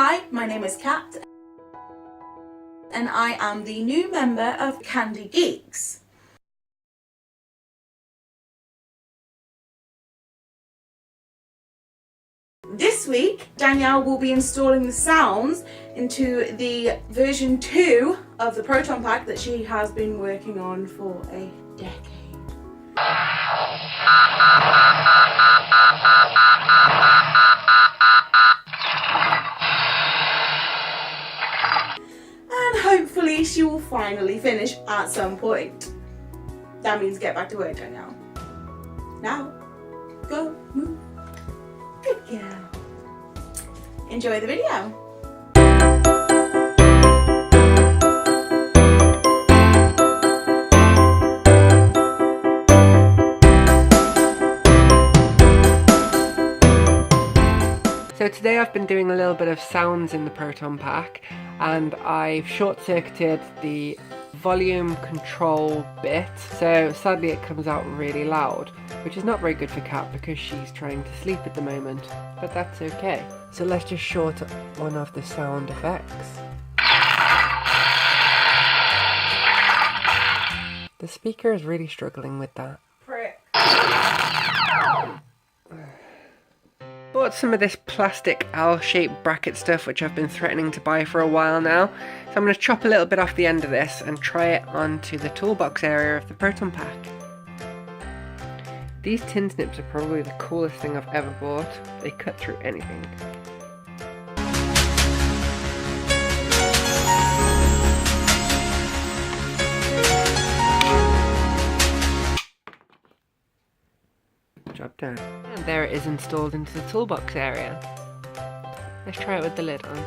Hi, my name is Kat and I am the new member of Candy Geeks. This week, Danielle will be installing the sounds into the version 2 of the Proton pack that she has been working on for a decade. And hopefully she will finally finish at some point. That means get back to work, Danielle. Now, go move. Good girl. Enjoy the video. So today I've been doing a little bit of sounds in the Proton pack, and I've short-circuited the volume control bit, so sadly it comes out really loud, which is not very good for Kat because she's trying to sleep at the moment, but that's okay. So let's just short one of the sound effects. The speaker is really struggling with that. Prick. Bought some of this plastic L-shaped bracket stuff which I've been threatening to buy for a while now, so I'm going to chop a little bit off the end of this and try it onto the toolbox area of the Proton pack. These tin snips are probably the coolest thing I've ever bought. They cut through anything. Job done. And there it is installed into the toolbox area. Let's try it with the lid on.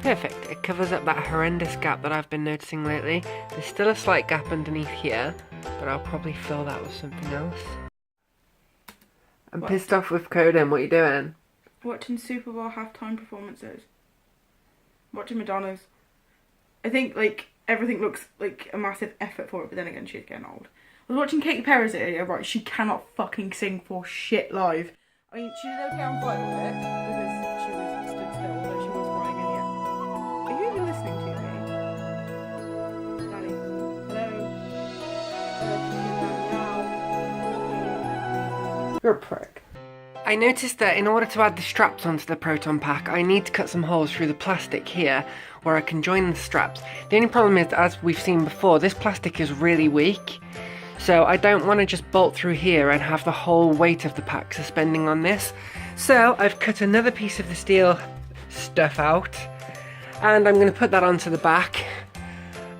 Perfect, it covers up that horrendous gap that I've been noticing lately. There's still a slight gap underneath here, but I'll probably fill that with something else. I'm pissed off with Coden, what are you doing? Watching Super Bowl halftime performances. Watching Madonna's. I think like everything looks like a massive effort for it, but then again she's getting old. I was watching Katy Perry's earlier, right, she cannot fucking sing for shit live. I mean, she did okay on flight with it, because she was stood still, although she was crying in the end. Are you even listening to me? Daddy? Hello? You're a prick. I noticed that in order to add the straps onto the Proton pack, I need to cut some holes through the plastic here, where I can join the straps. The only problem is, as we've seen before, this plastic is really weak. So I don't want to just bolt through here and have the whole weight of the pack suspending on this. So I've cut another piece of the steel stuff out, and I'm going to put that onto the back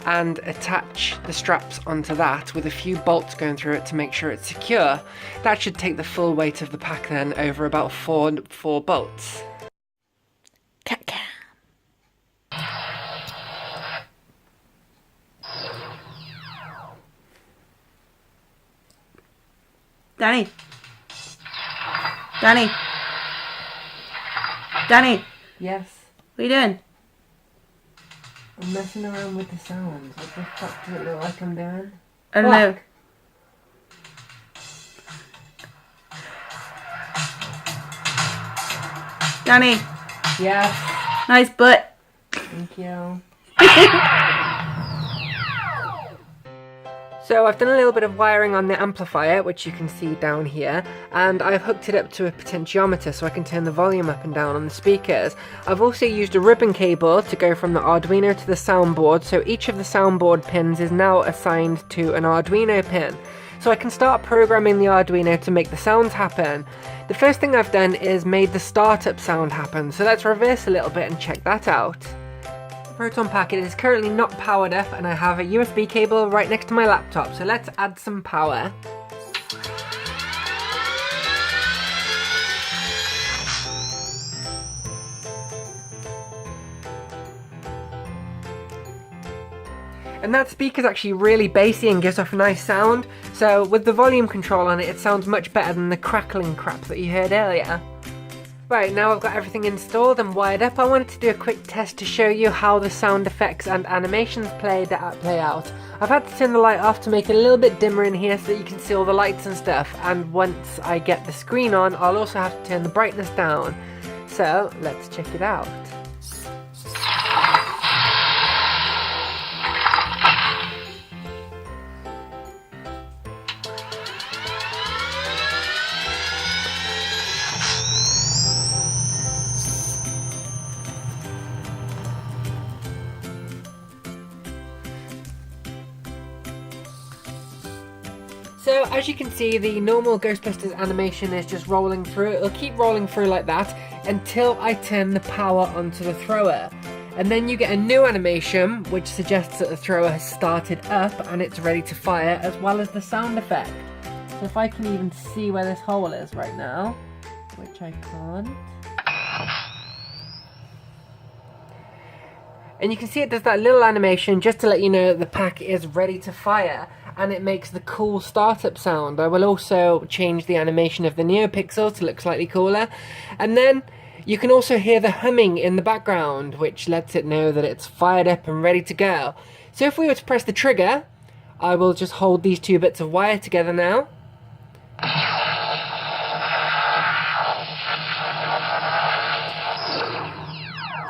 and attach the straps onto that with a few bolts going through it to make sure it's secure. That should take the full weight of the pack then over about four bolts. Danny. Danny. Danny. Yes? What are you doing? I'm messing around with the sounds. What the fuck does it look like I'm doing? I don't know. Danny. Yes. Nice butt. Thank you. So I've done a little bit of wiring on the amplifier, which you can see down here, and I've hooked it up to a potentiometer so I can turn the volume up and down on the speakers. I've also used a ribbon cable to go from the Arduino to the soundboard, so each of the soundboard pins is now assigned to an Arduino pin. So I can start programming the Arduino to make the sounds happen. The first thing I've done is made the startup sound happen, so let's reverse a little bit and check that out. Proton pack is currently not powered up, and I have a USB cable right next to my laptop, so let's add some power. And that speaker's actually really bassy and gives off a nice sound, so with the volume control on it, it sounds much better than the crackling crap that you heard earlier. Right, now I've got everything installed and wired up, I wanted to do a quick test to show you how the sound effects and animations play out. I've had to turn the light off to make it a little bit dimmer in here so that you can see all the lights and stuff, and once I get the screen on, I'll also have to turn the brightness down. So, let's check it out. So as you can see, the normal Ghostbusters animation is just rolling through. It'll keep rolling through like that until I turn the power onto the thrower. And then you get a new animation which suggests that the thrower has started up and it's ready to fire, as well as the sound effect. So if I can even see where this hole is right now, which I can't. And you can see it does that little animation just to let you know that the pack is ready to fire, and it makes the cool startup sound. I will also change the animation of the NeoPixels to look slightly cooler. And then you can also hear the humming in the background, which lets it know that it's fired up and ready to go. So if we were to press the trigger, I will just hold these two bits of wire together now.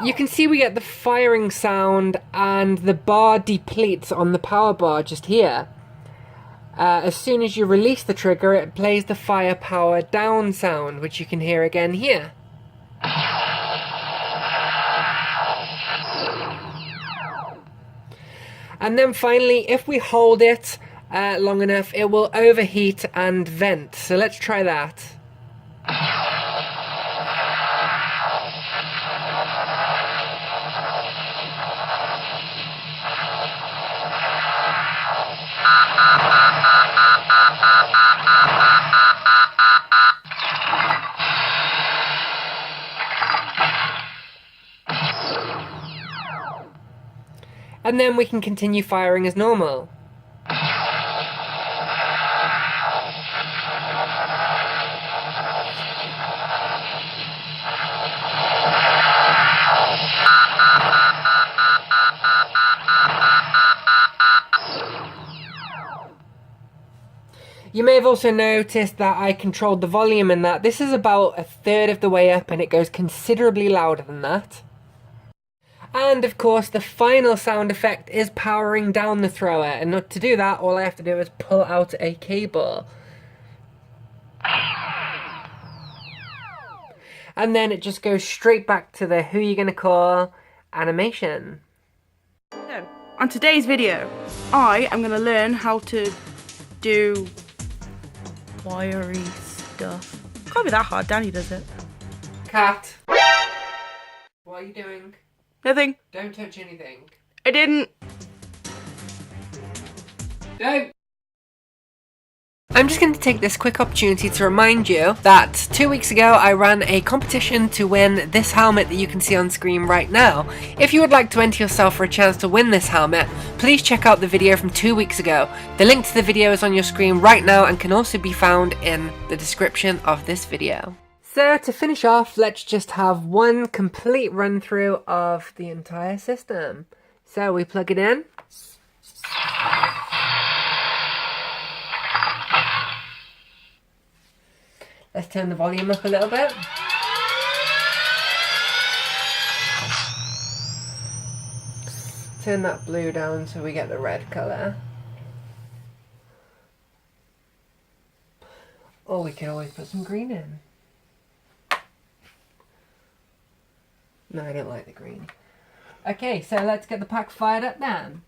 You can see we get the firing sound and the bar depletes on the power bar just here. As soon as you release the trigger, it plays the fire power down sound, which you can hear again here. And then finally, if we hold it long enough, it will overheat and vent. So let's try that. And then we can continue firing as normal. You may have also noticed that I controlled the volume in that. This is about a third of the way up and it goes considerably louder than that. And of course the final sound effect is powering down the thrower, and to do that all I have to do is pull out a cable. And then it just goes straight back to the who you gonna call animation. So, on today's video, I am going to learn how to do wiry stuff. Can't be that hard, Danny does it. Cat. What are you doing? Nothing. Don't touch anything. I didn't. Don't. I'm just going to take this quick opportunity to remind you that 2 weeks ago I ran a competition to win this helmet that you can see on screen right now. If you would like to enter yourself for a chance to win this helmet, please check out the video from 2 weeks ago. The link to the video is on your screen right now and can also be found in the description of this video. So to finish off, let's just have one complete run through of the entire system. So we plug it in. Let's turn the volume up a little bit. Turn that blue down so we get the red colour. Or we can always put some green in. No, I don't like the green. Okay, so let's get the pack fired up then.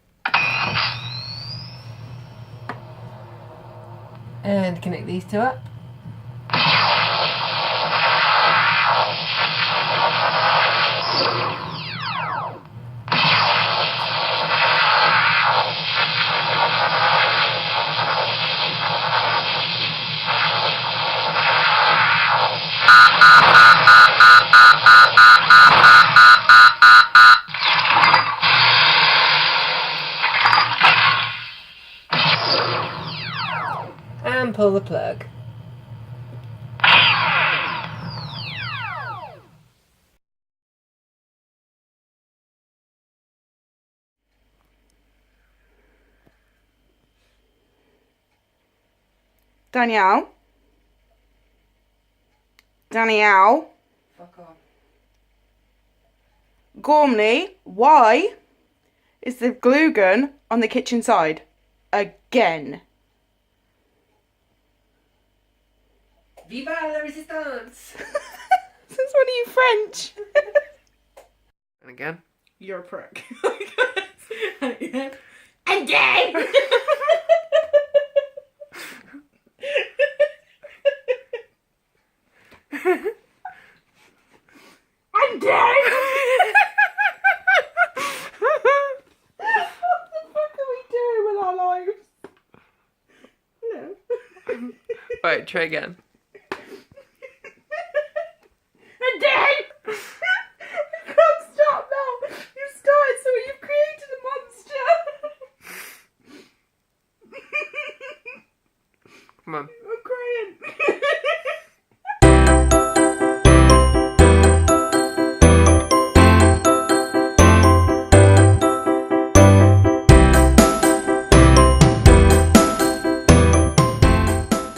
And connect these two up. And pull the plug. Danielle? Danielle? Fuck off. Gormley, why is the glue gun on the kitchen side? Again. Viva la resistance! Since when are you French? And again. You're a prick. Again! intro again.